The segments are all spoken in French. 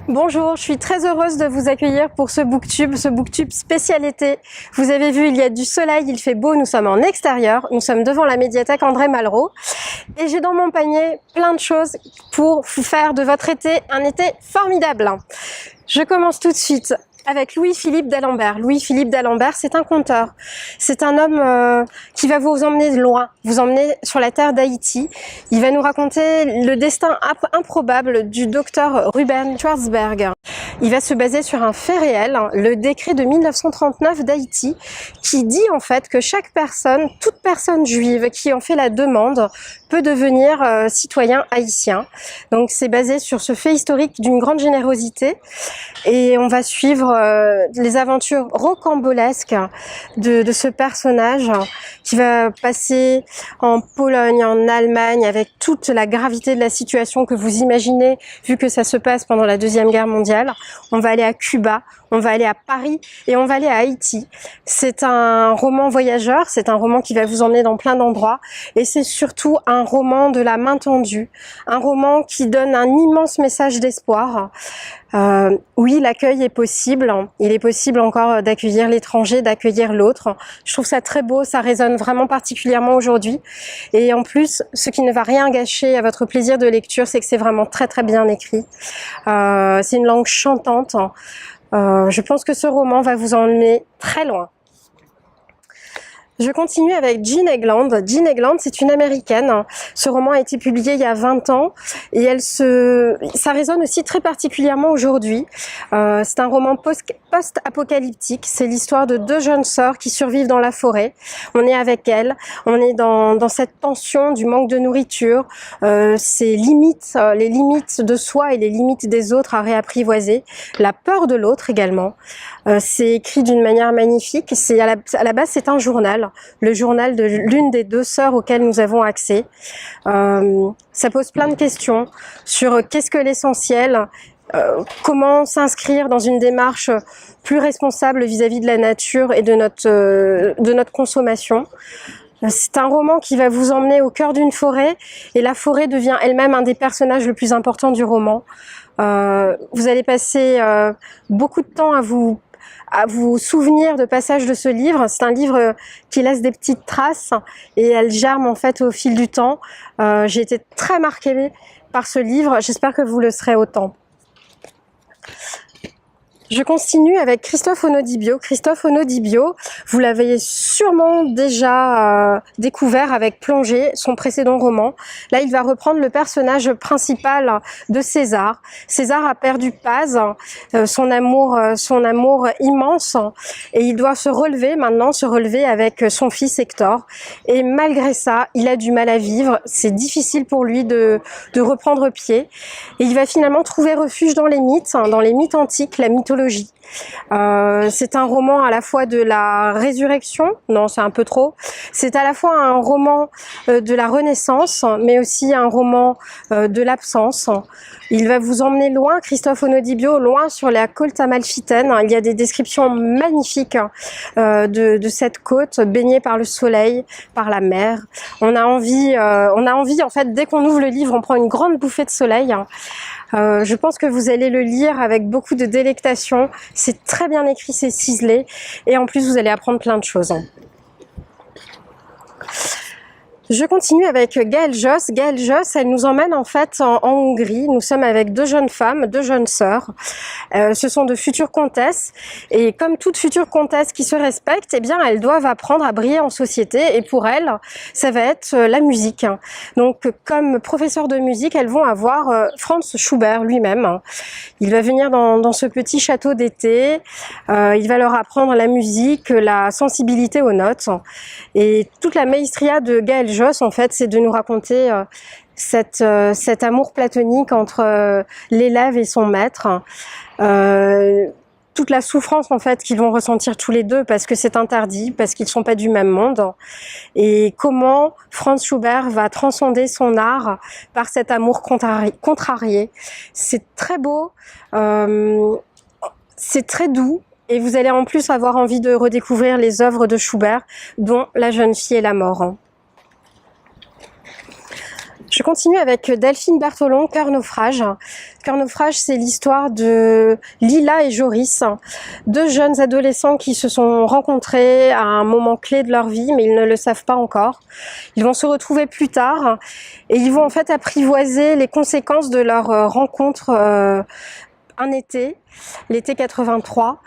Bonjour, je suis très heureuse de vous accueillir pour ce booktube spécial été. Vous avez vu, il y a du soleil, il fait beau, nous sommes en extérieur, nous sommes devant la médiathèque André Malraux et j'ai dans mon panier plein de choses pour vous faire de votre été un été formidable. Je commence tout de suite avec Louis-Philippe d'Alembert. Louis-Philippe d'Alembert, c'est un conteur. C'est un homme qui va vous emmener loin, vous emmener sur la terre d'Haïti. Il va nous raconter le destin improbable du docteur Ruben Schwarzberg. Il va se baser sur un fait réel, le décret de 1939 d'Haïti, qui dit en fait que chaque personne, toute personne juive qui en fait la demande, peut devenir citoyen haïtien. Donc c'est basé sur ce fait historique d'une grande générosité et on va suivre les aventures rocambolesques de ce personnage qui va passer en Pologne, en Allemagne, avec toute la gravité de la situation que vous imaginez, vu que ça se passe pendant la Deuxième Guerre mondiale. On va aller à Cuba, on va aller à Paris et on va aller à Haïti. C'est un roman voyageur, c'est un roman qui va vous emmener dans plein d'endroits et c'est surtout un roman de la main tendue, un roman qui donne un immense message d'espoir. Oui, l'accueil est possible, il est possible encore d'accueillir l'étranger, d'accueillir l'autre. Je trouve ça très beau, ça résonne vraiment particulièrement aujourd'hui. Et en plus, ce qui ne va rien gâcher à votre plaisir de lecture, c'est que c'est vraiment très très bien écrit. C'est une langue chantante. Je pense que ce roman va vous emmener très loin. Je continue avec Jean Egland. Jean Egland, c'est une américaine. Ce roman a été publié il y a 20 ans et ça résonne aussi très particulièrement aujourd'hui. C'est un roman post-apocalyptique. C'est l'histoire de deux jeunes sœurs qui survivent dans la forêt. On est avec elles. On est dans cette tension du manque de nourriture, ces limites, les limites de soi et les limites des autres à réapprivoiser. La peur de l'autre également. C'est écrit d'une manière magnifique. À la base, c'est un journal. Le journal de l'une des deux sœurs auxquelles nous avons accès. Ça pose plein de questions sur qu'est-ce que l'essentiel, comment s'inscrire dans une démarche plus responsable vis-à-vis de la nature et de notre consommation. C'est un roman qui va vous emmener au cœur d'une forêt et la forêt devient elle-même un des personnages le plus importants du roman. Vous allez passer beaucoup de temps à vous souvenir de passages de ce livre. C'est un livre qui laisse des petites traces et elle germe en fait au fil du temps. J'ai été très marquée par ce livre, j'espère que vous le serez autant. Je continue avec Christophe Onodibio. Christophe Onodibio, vous l'avez sûrement déjà découvert avec Plongée, son précédent roman. Là, il va reprendre le personnage principal de César. César a perdu Paz, son amour immense, et il doit se relever avec son fils Hector. Et malgré ça, il a du mal à vivre. C'est difficile pour lui de reprendre pied. Et il va finalement trouver refuge dans les mythes antiques, la mythologie. C'est un roman à la fois de la résurrection, non c'est un peu trop, c'est à la fois un roman de la Renaissance, mais aussi un roman de l'absence. Il va vous emmener loin, Christophe Onodibio, loin sur la côte amalfitaine. Il y a des descriptions magnifiques de cette côte baignée par le soleil, par la mer. On a envie en fait, dès qu'on ouvre le livre, on prend une grande bouffée de soleil. Je pense que vous allez le lire avec beaucoup de délectation. C'est très bien écrit, c'est ciselé. Et en plus, vous allez apprendre plein de choses. Je continue avec Gaëlle Josse. Gaëlle Josse, elle nous emmène en fait en Hongrie. Nous sommes avec deux jeunes femmes, deux jeunes sœurs. Ce sont de futures comtesses. Et comme toute future comtesse qui se respecte, eh bien, elles doivent apprendre à briller en société. Et pour elles, ça va être la musique. Donc, comme professeur de musique, elles vont avoir Franz Schubert lui-même. Il va venir dans ce petit château d'été. Il va leur apprendre la musique, la sensibilité aux notes. Et toute la maestria de Gaëlle Josse, en fait, c'est de nous raconter cet amour platonique entre l'élève et son maître. Toute la souffrance en fait qu'ils vont ressentir tous les deux parce que c'est interdit, parce qu'ils ne sont pas du même monde. Et comment Franz Schubert va transcender son art par cet amour contrarié. C'est très beau, c'est très doux. Et vous allez en plus avoir envie de redécouvrir les œuvres de Schubert, dont La jeune fille et la mort. Je continue avec Delphine Bertholon, Cœur naufrage. Cœur naufrage, c'est l'histoire de Lila et Joris, deux jeunes adolescents qui se sont rencontrés à un moment clé de leur vie, mais ils ne le savent pas encore. Ils vont se retrouver plus tard et ils vont en fait apprivoiser les conséquences de leur rencontre un été, l'été 83.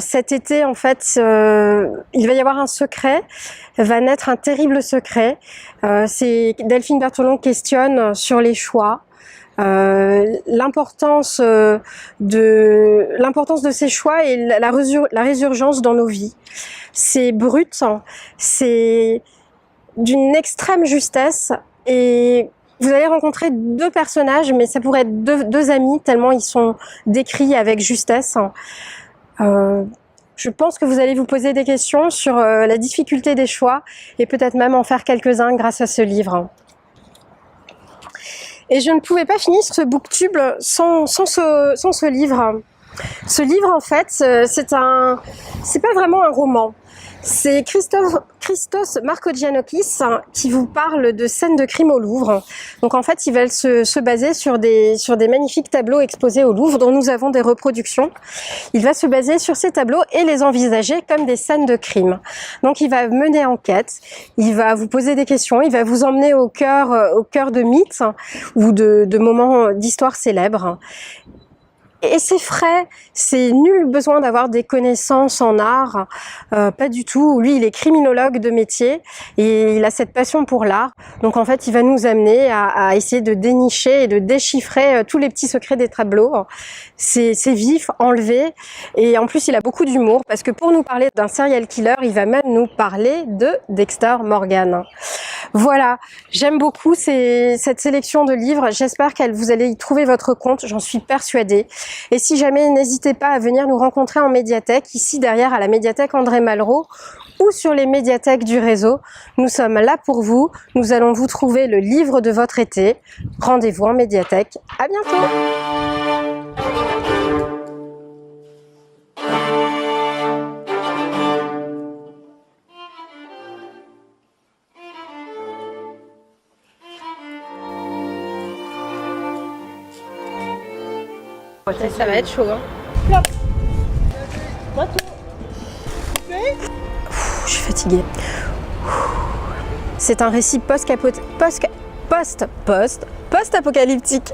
Cet été, en fait, il va y avoir un secret, va naître un terrible secret. C'est Delphine Bertholon questionne sur les choix, l'importance de ces choix et la résurgence dans nos vies. C'est brut, c'est d'une extrême justesse et vous allez rencontrer deux personnages, mais ça pourrait être deux amis, tellement ils sont décrits avec justesse. Je pense que vous allez vous poser des questions sur la difficulté des choix et peut-être même en faire quelques-uns grâce à ce livre. Et je ne pouvais pas finir ce booktube sans ce livre. Ce livre, en fait, c'est pas vraiment un roman. C'est Christos Markogiannokis qui vous parle de scènes de crime au Louvre. Donc en fait, ils veulent se baser sur des magnifiques tableaux exposés au Louvre dont nous avons des reproductions. Il va se baser sur ces tableaux et les envisager comme des scènes de crime. Donc il va mener enquête, il va vous poser des questions, il va vous emmener au cœur de mythes ou de moments d'histoire célèbres. Et c'est frais, c'est nul besoin d'avoir des connaissances en art, pas du tout. Lui, il est criminologue de métier et il a cette passion pour l'art. Donc en fait, il va nous amener à essayer de dénicher et de déchiffrer tous les petits secrets des tableaux. C'est vif, enlevé et en plus, il a beaucoup d'humour parce que pour nous parler d'un serial killer, il va même nous parler de Dexter Morgan. Voilà, j'aime beaucoup cette sélection de livres. J'espère que vous allez y trouver votre compte, j'en suis persuadée. Et si jamais, n'hésitez pas à venir nous rencontrer en médiathèque, ici derrière à la médiathèque André Malraux ou sur les médiathèques du réseau. Nous sommes là pour vous. Nous allons vous trouver le livre de votre été. Rendez-vous en médiathèque. À bientôt! Ça va être chaud, hein. Je suis fatiguée. C'est un récit post-apocalyptique.